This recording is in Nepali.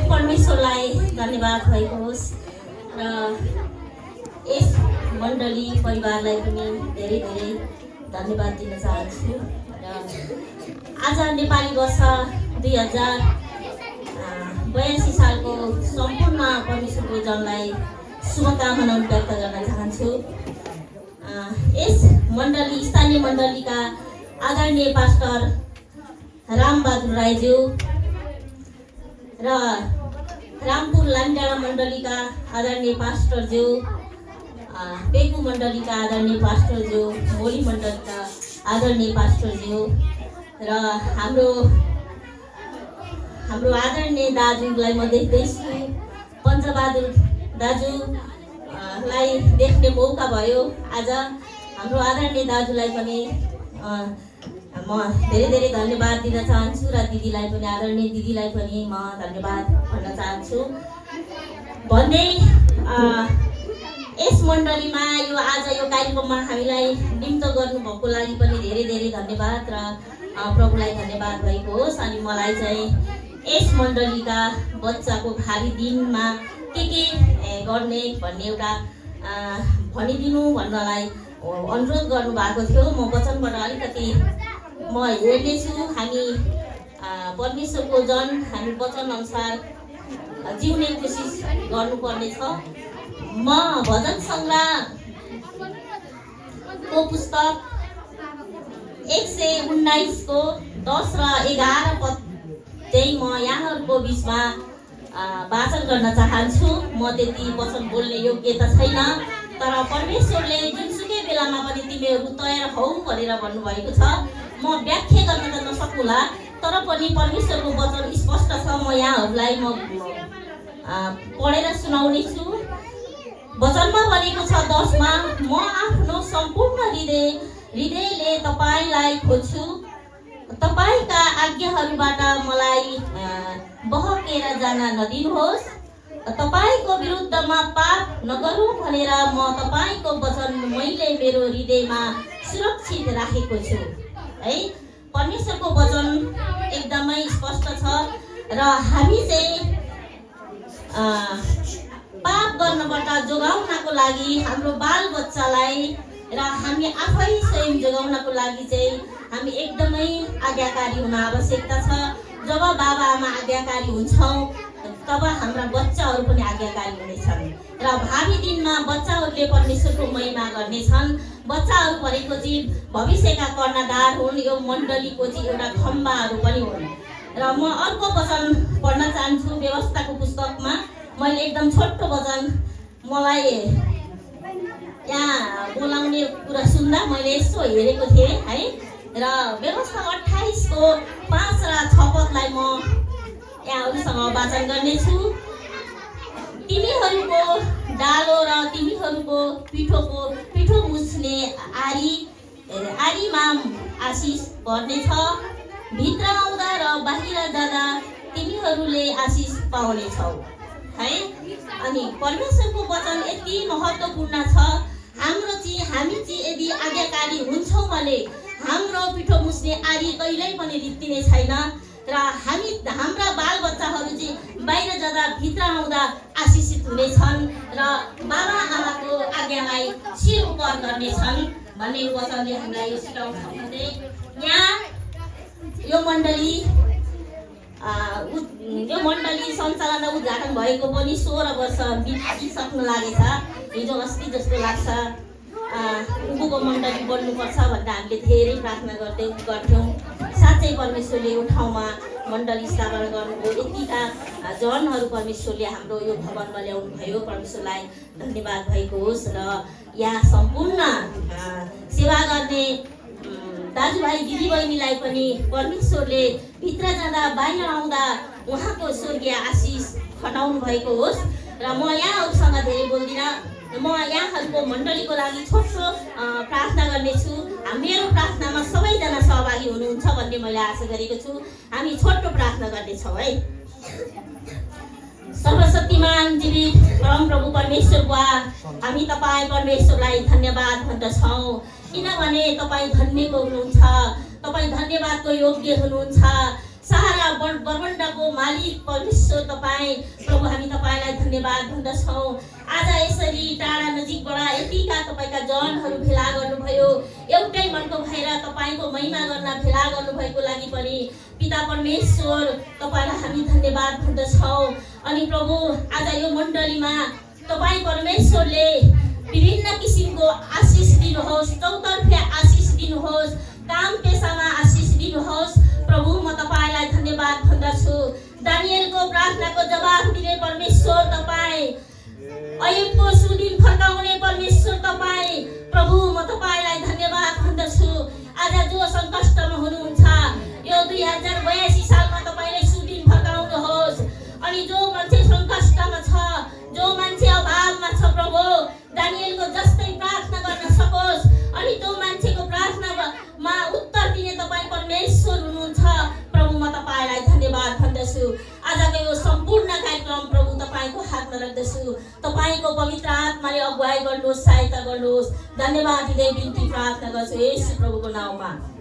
परमेश्वरलाई धन्यवाद भएको होस् र यस मण्डली परिवारलाई पनि धेरै धेरै धन्यवाद दिन चाहन्छु र आज नेपाली वर्ष 2082 सालको सम्पूर्ण परमेश्वरको जनलाई शुभकामना व्यक्त गर्न चाहन्छु। यस मण्डली स्थानीय मण्डलीका आदरणीय पास्टर रामबहादुर राईज्यू र रामपुर लामडाँडा मण्डलीका आदरणीय पास्टरज्यू, पेगु मण्डलीका आदरणीय पास्टरज्यू, मोली मण्डलीका आदरणीय पास्टरज्यू र हाम्रो आदरणीय दाजुलाई म देख्दैछु, पञ्चबहादुर दाजुलाई देख्ने मौका भयो आज। हाम्रो आदरणीय दाजुलाई पनि म धेरै धेरै धन्यवाद दिन चाहन्छु र दिदीलाई पनि, आदरणीय दिदीलाई पनि म धन्यवाद भन्न चाहन्छु। भन्दै यस मण्डलीमा आज यो कार्यक्रममा हामीलाई निम्तो गर्नुभएको लागि पनि धेरै धेरै धन्यवाद र प्रभुलाई धन्यवाद भएको होस्। अनि मलाई चाहिँ यस मण्डलीका बच्चाको भावी दिनमा के गर्ने भन्ने एउटा भनिदिनु भन्नलाई अनुरोध गर्नुभएको थियो। म वचनबाट अलिकति म हेर्नेछु। हामी परमेश्वरको जन, हामी वचन अनुसार जिउने कोसिस गर्नुपर्नेछ। म भजन सङ्ग्रहको पुस्तक 119 को 10 र 11 पद चाहिँ म यहाँहरूको बिचमा वाचन गर्न चाहन्छु। म त्यति वचन बोल्ने योग्यता छैन, तर परमेश्वरले जुनसुकै बेलामा पनि तिमीहरू तयार हौ भनेर भन्नुभएको छ। म व्याख्या गर्न त नसकुला, तर पनि परमेश्वरको वचन स्पष्ट छ। म यहाँहरूलाई पढेर सुनाउने छु। वचनमा भनेको छ 10 मा, म आफ्नो सम्पूर्ण हृदयले तपाईलाई खोज्छु, तपाईका आज्ञाहरूबाट मलाई बहकेर जान नदिनुहोस्, तपाईको विरुद्धमा पाप नगरौँ भनेर म तपाईको वचन मैले मेरो हृदयमा सुरक्षित राखेको छु। है, परमेश्वरको वचन एकदमै स्पष्ट छ र हामी चाहिँ पाप गर्नबाट जोगाउनको लागि हाम्रो बालबच्चालाई र हामी आफै स्वयं जोगाउनको लागि चाहिँ हामी एकदमै आज्ञाकारी हुन आवश्यकता छ। जब बाबा आमा आज्ञाकारी हुन्छौँ तब हाम्रा बच्चाहरू पनि आज्ञाकारी हुनेछन् र भावी दिनमा बच्चाहरूले परमेश्वरको महिमा गर्नेछन्। बच्चाहरू भनेको चाहिँ भविष्यका कर्णधार हुन्, यो मण्डलीको चाहिँ एउटा खम्बाहरू पनि हुन्। र म अर्को वचन पढ्न चाहन्छु व्यवस्थाको पुस्तकमा। मैले एकदम छोटो वचन, मलाई यहाँ बोलाउने कुरा सुन्दा मैले यसो हेरेको थिएँ है। र व्यवस्था 28 को 5 र 6 पदलाई म यहाँहरूसँग वाचन गर्नेछु। तिमीहरूको डालो र तिमीहरूको पिठो मुछ्ने आरीमा आशिष पर्नेछ, भित्र आउँदा र बाहिर जाँदा तिमीहरूले आशिष पाउनेछौ। है, अनि परमेश्वरको वचन यति महत्त्वपूर्ण छ। हामी चाहिँ यदि आज्ञाकारी हुन्छौँ भने हाम्रो पिठो मुछ्ने आरी कहिल्यै पनि रित्तिने छैन र हाम्रा बालबच्चाहरू चाहिँ बाहिर जाँदा भित्र आउँदा आशिषित हुनेछन् र बाबा आमाको आज्ञालाई शिर उपर गर्नेछन् भन्ने वचनले हामीलाई यो सिकाउँछ। भने यहाँ यो मण्डली सञ्चालन उद्घाटन भएको पनि 16 वर्ष बितिसक्न लागेछ। हिजो अस्ति जस्तो लाग्छ। उँभोको मण्डली बन्नुपर्छ भनेर हामीले धेरै प्रार्थना गर्थ्यौँ। साँच्चै परमेश्वरले यो ठाउँमा मण्डली स्थापना गर्नुभयो। यतिका जनहरू परमेश्वरले हाम्रो यो भवनमा ल्याउनु भयो। परमेश्वरलाई धन्यवाद भएको होस्। र यहाँ सम्पूर्ण सेवा गर्ने दाजुभाइ दिदीबहिनीलाई पनि परमेश्वरले भित्र जाँदा बाहिर आउँदा उहाँको स्वर्गीय आशिष खटाउनु भएको होस्। र म यहाँहरूसँग धेरै बोल्दिनँ, म यहाँहरूको मण्डलीको लागि छोटो प्रार्थना गर्नेछु। मेरो प्रार्थनामा सबैजना सहभागी हुनुहुन्छ भन्ने मैले आशा गरेको छु। हामी छोटो प्रार्थना गर्नेछौँ है। सर्वशक्तिमान जीवित परमप्रभु परमेश्वर बुवा, हामी तपाईँ परमेश्वरलाई धन्यवाद भन्दछौँ, किनभने तपाईँ धन्यको हुनुहुन्छ, तपाईँ धन्यवादको योग्य हुनुहुन्छ। सारा सारा ब्रह्माण्डको मालिक परमेश्वर तपाईँ प्रभु हामी तपाईँलाई धन्यवाद भन्दछौँ। आज यसरी टाढा नजिकबाट यतिका तपाईँका जनहरू भेला गर्नुभयो, एउटै मनको भएर तपाईँको महिमा गर्न भेला गर्नुभएको लागि पनि पिता परमेश्वर तपाईँलाई हामी धन्यवाद भन्दछौँ। अनि प्रभु आज यो मण्डलीमा तपाईँ परमेश्वरले विभिन्न किसिमको आशिष दिनुहोस्, चौतर्फे आशिष दिनुहोस्, काम पेसामा आशिष दिनुहोस्। प्रभु म तपाईँलाई धन्यवाद भन्दछु। दानिएलको प्रार्थनाको जवाफ दिने परमेश्वर तपाईँ, अयुबको सुदिन फर्काउने परमेश्वर तपाईँ, प्रभु म तपाईँलाई धन्यवाद भन्दछु। आज जो सङ्कष्टमा हुनुहुन्छ यो 2082 सालमा तपाईँले सुदिन फर्काउनुहोस्। अनि जो मान्छे सङ्कष्टमा छ, जो मान्छे अभावमा छ प्रभु, दानिएलको जस्तै प्रार्थना गर्न सकोस्। अनि त्यो मान्छेको प्रार्थनामा उत्तर दिने तपाईँ परमेश्वर हुनुहुन्छ। प्रभु म तपाईँलाई धन्यवाद भन्दछु। आजको यो सम्पूर्ण कार्यक्रम प्रभु तपाईँको हातमा राख्दछु। तपाईँको पवित्र आत्माले अगुवाई गर्नुहोस्, सहायता गर्नुहोस्। धन्यवाद दिँदै बिन्ती प्रार्थना गर्छु येशू प्रभुको नाउँमा।